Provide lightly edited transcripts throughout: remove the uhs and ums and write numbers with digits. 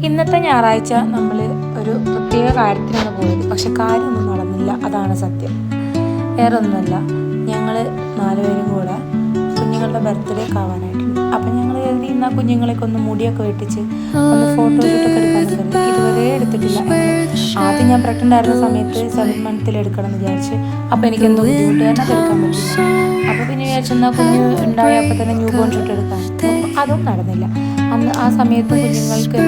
ഇന്നത്തെ ഞായറാഴ്ച നമ്മൾ ഒരു പ്രത്യേക കാര്യത്തിനാണ് പോയത്. പക്ഷെ കാര്യമൊന്നും നടന്നില്ല, അതാണ് സത്യം. വേറെ ഒന്നുമല്ല, ഞങ്ങൾ 4 പേരും കൂടെ കുഞ്ഞുങ്ങളുടെ ബർത്ത്ഡേക്ക് ആവാനായിട്ടുണ്ട്. അപ്പം ഞങ്ങൾ കരുതി ഇന്ന് ആ കുഞ്ഞുങ്ങളെയൊക്കെ ഒന്ന് മുടിയൊക്കെ വെട്ടിച്ച് ഒന്ന് ഫോട്ടോഷൂട്ടൊക്കെ എടുക്കാമെന്ന് കരുതി. ഇതുവരെ എടുത്തിട്ടില്ല. ആദ്യം ഞാൻ പ്രഗ്നൻ്റ് ആയിരുന്ന സമയത്ത് 7 മന്തിൽ എടുക്കണം എന്ന് വിചാരിച്ച്. അപ്പോൾ എനിക്കെന്തോ ബുദ്ധിമുട്ട് തന്നെ അതെടുക്കാൻ പറ്റില്ല. അപ്പോൾ പിന്നെ വിചാരിച്ചെന്നാൽ കുഞ്ഞ് ഉണ്ടായപ്പോൾ തന്നെ ന്യൂ ബോൺ ഷൂട്ട് എടുക്കാം. അതും നടന്നില്ല. അന്ന് ആ സമയത്ത് കുഞ്ഞുങ്ങൾക്ക്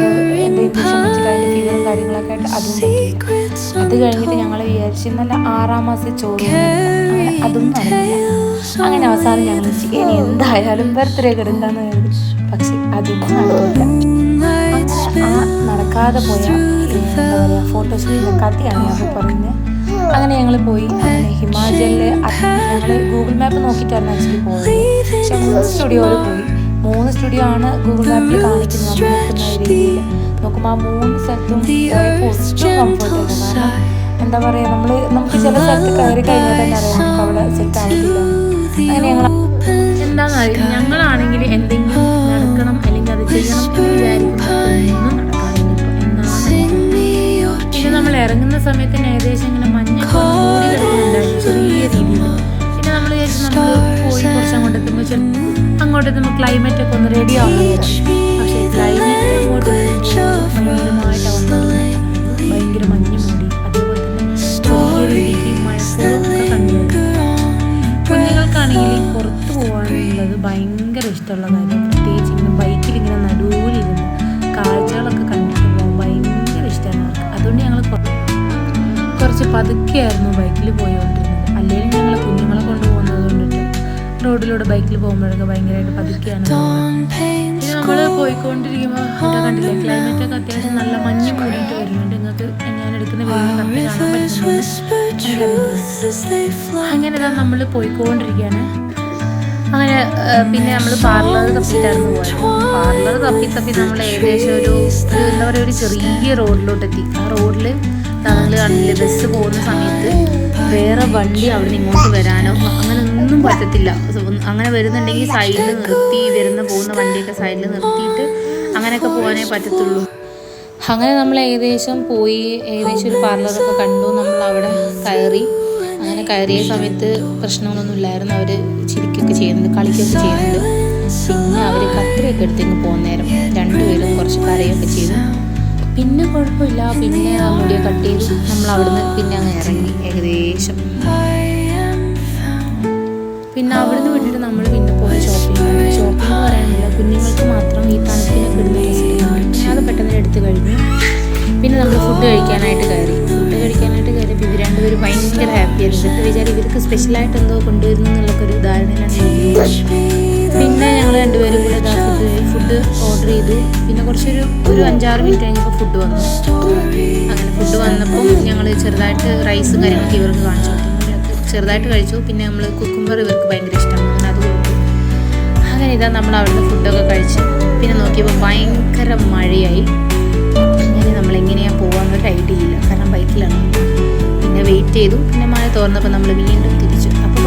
എന്തോ ഇഞ്ചക്ഷൻ വെച്ചിട്ട് അതിൻ്റെ ഫീവറും കാര്യങ്ങളൊക്കെ ആയിട്ട് അതും പറ്റില്ല. അത് കഴിഞ്ഞിട്ട് ഞങ്ങൾ വിചാരിച്ച് നല്ല 6-ാം മാസം ചോറ് അങ്ങനെ അതും നടന്നില്ല. അങ്ങനെ അവസാനം ഞങ്ങൾ ഇനി എന്തായാലും ബർത്ത്ഡേക്ക് എടുക്കാമെന്ന് കരുതി. പക്ഷെ അതും നടന്നില്ല. അങ്ങനെ ആ നടക്കാതെ പോയ എന്താ പറയുക ഫോട്ടോഷൂട്ടിൻ്റെ കഥയാണ് ഞാൻ പറയുന്നത്. അങ്ങനെ ഞങ്ങൾ പോയി. അങ്ങനെ ഹിമാചലിൽ ഞങ്ങൾ ഗൂഗിൾ മാപ്പ് നോക്കിയിട്ടായിരുന്നു ആക്ച്വലി പോയത്. പക്ഷെ 3 സ്റ്റുഡിയോയിൽ പോയി. 3 സ്റ്റുഡിയോ ആണ് ഗൂഗിൾ മാപ്പിൽ കാണിക്കുന്നത്. നമ്മൾ നിൽക്കുന്ന രീതിയിൽ നോക്കുമ്പോൾ ആ 3 സ്ഥലത്തും ഒട്ടും കംഫർട്ടല്ല. കാരണം എന്താ പറയുക, നമുക്ക് ചില സ്ഥലത്ത് കയറി കഴിഞ്ഞാൽ തന്നെ അറിയാം നമുക്ക് അവിടെ സെറ്റ് ആവത്തില്ല. അങ്ങനെ എന്താണെന്ന് അറിയാം, ഞങ്ങളാണെങ്കിൽ എന്തെങ്കിലും നടക്കണം അല്ലെങ്കിൽ അത് ചെയ്യണം എന്ന് വിചാരിക്കുമ്പോൾ ഒന്നും നടക്കാറില്ല. പിന്നെ നമ്മൾ ഇറങ്ങുന്ന സമയത്ത് തന്നെ ഏകദേശം ഇങ്ങനെ മഞ്ഞൊക്കെ മൂടി കിടക്കുന്നുണ്ടായിരുന്നു ചെറിയ രീതിയിൽ. പിന്നെ നമ്മൾ വിചാരിച്ചു നമ്മൾ പോയി കുറച്ച് അങ്ങോട്ടെത്തുമ്പോൾ ക്ലൈമറ്റൊക്കെ ഒന്ന് റെഡി ആവുന്നു. പക്ഷേ ക്ലൈമറ്റ് അങ്ങോട്ട് ഭയങ്കരമായിട്ടാണ്, ഭയങ്കര മഞ്ഞ് മൂടി. അതേപോലെ തന്നെ ചെറിയ രീതിക്ക് മഴക്കൊക്കെ കണ്ടുവരുന്നു. കുഞ്ഞുങ്ങൾക്കാണെങ്കിൽ പുറത്ത് പോകാനുള്ളത് ഭയങ്കര ഇഷ്ടമുള്ള കാര്യം. പ്രത്യേകിച്ച് ഇങ്ങനെ ബൈക്കിൽ ഇങ്ങനെ നടുവിലിരുന്ന് കാഴ്ചകളൊക്കെ കണ്ടിട്ട് പോകാൻ ഭയങ്കര ഇഷ്ടമാണ് അവർക്ക്. അതുകൊണ്ട് ഞങ്ങൾ കുറച്ച് പതുക്കെയായിരുന്നു ബൈക്കിൽ പോയിക്കൊണ്ടിരുന്നത്. അല്ലെങ്കിൽ ഞങ്ങൾ കുഞ്ഞുങ്ങളെ കൊണ്ടുപോകുന്നത് കൊണ്ടിട്ട് റോഡിലൂടെ ബൈക്കിൽ പോകുമ്പോഴൊക്കെ ഭയങ്കരമായിട്ട് പതുക്കെയാണ്. പിന്നെ നമ്മൾ പോയിക്കൊണ്ടിരിക്കുമ്പോൾ ഇവിടെ കണ്ടില്ലേ, ക്ലൈമറ്റൊക്കെ അത്യാവശ്യം നല്ല മഞ്ഞ് മൂടിയിട്ട് വരുന്നുണ്ട്. നിങ്ങൾക്ക് ഞാൻ എടുക്കുന്ന വീഡിയോ കറക്റ്റ് കാണാൻ പറ്റുന്നുണ്ട്. അങ്ങനെ ഇതാ നമ്മൾ പോയിക്കൊണ്ടിരിക്കുകയാണ്. അങ്ങനെ പിന്നെ നമ്മൾ പാർലർ തപ്പിയിട്ടായിരുന്നു പോയത്. പാർലർ തപ്പി നമ്മൾ ഏകദേശം ഒരു എന്താ പറയുക, ഒരു ചെറിയ റോഡിലോട്ടെത്തി. ആ റോഡിൽ നിങ്ങൾ കാണില്ലേ, ബസ് പോകുന്ന സമയത്ത് വേറെ വണ്ടി അവിടെ നിന്ന് ഇങ്ങോട്ട് വരാനോ അങ്ങനെ ഒന്നും പറ്റത്തില്ല. അങ്ങനെ വരുന്നുണ്ടെങ്കിൽ സൈഡിൽ നിർത്തി പോകുന്ന വണ്ടിയൊക്കെ സൈഡിൽ നിർത്തിയിട്ട് അങ്ങനെയൊക്കെ പോകാനേ പറ്റത്തുള്ളൂ. അങ്ങനെ നമ്മൾ ഏകദേശം ഒരു പാർലറൊക്കെ കണ്ടു. നമ്മൾ അവിടെ കയറി. അങ്ങനെ കയറിയ സമയത്ത് പ്രശ്നങ്ങളൊന്നും ഇല്ലായിരുന്നു. അവർ ചിരിക്കുകയൊക്കെ ചെയ്യുന്നുണ്ട്, കളിക്കുകയൊക്കെ ചെയ്യുന്നുണ്ട്. പിന്നെ അവർ കത്തിരിയൊക്കെ എടുത്തേക്ക് പോകുന്ന നേരം 2 പേരും കുറച്ച് കരയൊക്കെ ചെയ്തു. പിന്നെ കുഴപ്പമില്ല. പിന്നെ ആ മുടിയെ കട്ട് ചെയ്തു. നമ്മൾ അവിടുന്ന് പിന്നെ അങ്ങ് ഇറങ്ങി ഏകദേശം. പിന്നെ അവിടുന്ന് വിട്ടിട്ട് നമ്മൾ പിന്നെ പോയ ഷോപ്പിംഗ് എന്ന് പറയാനില്ല, കുഞ്ഞുങ്ങൾക്ക് മാത്രം ഈ തണുപ്പിനൊക്കെ ഇടുന്ന ഡ്രസ്സ് അത് പെട്ടെന്ന് എടുത്ത് കഴിഞ്ഞു. പിന്നെ നമ്മൾ ഫുഡ് കഴിക്കാനായിട്ട് കയറി. ഇവർ 2 പേരും ഭയങ്കര ഹാപ്പിയായിരുന്നു. ഇതൊക്കെ വിചാരിച്ച് ഇവർക്ക് സ്പെഷ്യലായിട്ട് എന്തോ കൊണ്ടുവരുന്നു എന്നുള്ളൊക്കെ ഒരു ധാരണയിലാണ്. പിന്നെ ഞങ്ങൾ 2 പേരും കൂടെ ഫുഡ് ഓർഡർ ചെയ്തു. പിന്നെ ഒരു 5-6 മിനിറ്റ് കഴിഞ്ഞപ്പോൾ ഫുഡ് വന്നു. അങ്ങനെ ഫുഡ് വന്നപ്പം ഞങ്ങൾ ചെറുതായിട്ട് റൈസും കാര്യങ്ങളൊക്കെ ഇവർക്ക് കാണിച്ചു കൊടുത്തു. ചെറുതായിട്ട് കഴിച്ചു. പിന്നെ നമ്മൾ കുക്കുംബർ ഇവർക്ക് ഭയങ്കര ഇഷ്ടമാണ്, അങ്ങനെ അത് കൊടുത്തു. അങ്ങനെ ഇതാ നമ്മൾ അവിടുന്ന് ഫുഡൊക്കെ കഴിച്ച് പിന്നെ നോക്കിയപ്പോൾ ഭയങ്കര മഴയായി. അങ്ങനെ നമ്മളെങ്ങനെയാണ് പോകാമെന്നൊരു ഐഡിയ ഇല്ല, കാരണം ബൈക്കിലാണ്. പിന്നെ വെയിറ്റ് ചെയ്തു. പിന്നെ മഴ തോർന്നപ്പോൾ നമ്മൾ വീണ്ടും തിരിച്ചു. അപ്പോൾ